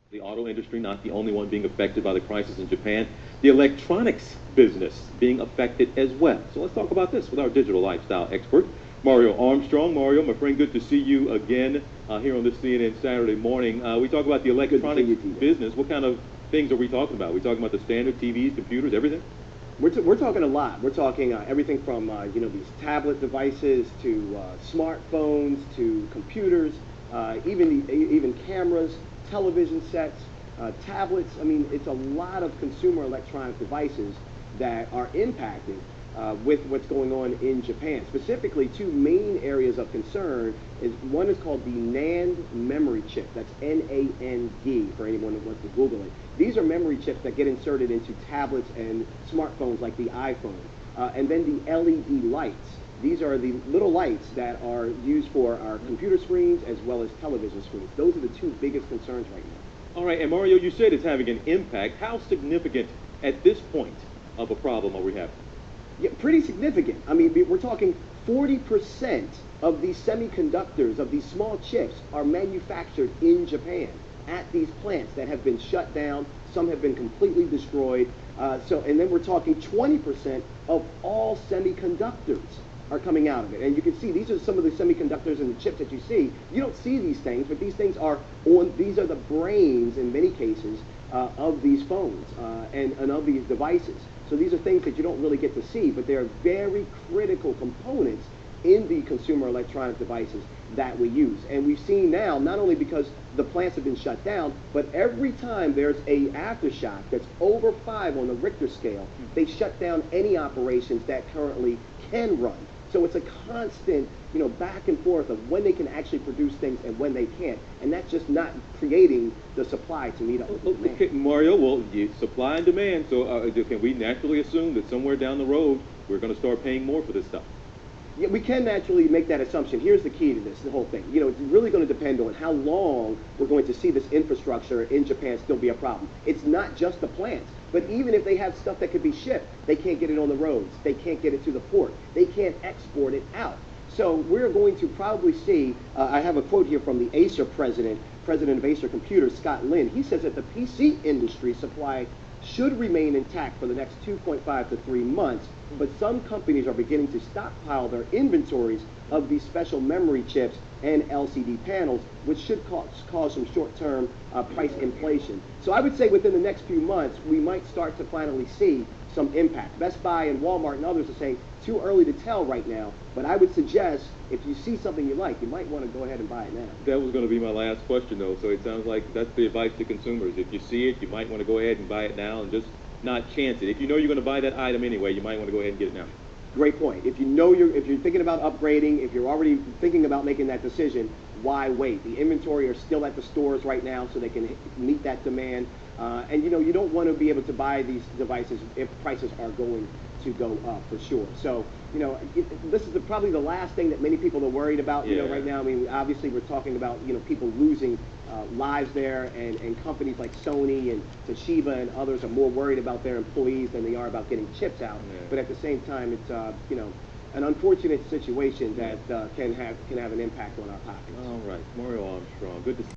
The auto industry not the only one being affected by the crisis in Japan. The electronics business being affected as well. So let's talk about this with our digital lifestyle expert, Mario Armstrong. Mario, my friend, good to see you again here on this CNN Saturday morning. We talk about the electronics business. What kind of things are we talking about? We talking about the standard TVs, computers, everything? We're talking a lot. We're talking everything from these tablet devices to smartphones to computers, even cameras, television sets, tablets. I mean, it's a lot of consumer electronic devices that are impacted with what's going on in Japan. Specifically, two main areas of concern is one is called the NAND memory chip. That's N-A-N-D for anyone that wants to Google it. These are memory chips that get inserted into tablets and smartphones like the iPhone. And then the LED lights. These are the little lights that are used for our computer screens as well as television screens. Those are the two biggest concerns right now. All right, and Mario, you said it's having an impact. How significant at this point of a problem are we having? Yeah, pretty significant. I mean, we're talking 40% of these semiconductors, of these small chips, are manufactured in Japan at these plants that have been shut down. Some have been completely destroyed. And then we're talking 20% of all semiconductors are coming out of it. And you can see these are some of the semiconductors and the chips that you see. You don't see these things, but these things are these are the brains in many cases of these phones and of these devices. So these are things that you don't really get to see, but they're very critical components in the consumer electronic devices that we use. And we've seen now, not only because the plants have been shut down, but every time there's a aftershock that's over 5 on the Richter scale, they shut down any operations that currently can run. So it's a constant, back and forth of when they can actually produce things and when they can't. And that's just not creating the supply to meet up with the demand. Okay, Mario, well, supply and demand. So can we naturally assume that somewhere down the road we're going to start paying more for this stuff? Yeah, we can naturally make that assumption. Here's the key to this, the whole thing. It's really going to depend on how long we're going to see this infrastructure in Japan still be a problem. It's not just the plants, but even if they have stuff that could be shipped, they can't get it on the roads. They can't get it to the port. They can't export it out. So we're going to probably see, I have a quote here from the Acer president of Acer Computers, Scott Lin. He says that the PC industry supply should remain intact for the next 2.5 to 3 months, but some companies are beginning to stockpile their inventories of these special memory chips and LCD panels, which should cause some short-term price inflation. So I would say within the next few months, we might start to finally see some impact. Best Buy and Walmart and others are saying too early to tell right now, but I would suggest if you see something you like, you might want to go ahead and buy it now. That was going to be my last question, though. So it sounds like that's the advice to consumers. If you see it, you might want to go ahead and buy it now and just not chance it. If you know you're going to buy that item anyway, you might want to go ahead and get it now. Great point. If you're thinking about upgrading, if you're already thinking about making that decision, why wait? The inventory are still at the stores right now, so they can meet that demand. And you don't want to be able to buy these devices if prices are going to go up for sure. So this is probably the last thing that many people are worried about. Right now. I mean, obviously we're talking about people losing lives there, and companies like Sony and Toshiba and others are more worried about their employees than they are about getting chips out. Yeah. But at the same time, it's an unfortunate situation that can have an impact on our pockets. All right, Mario Armstrong, good to see you.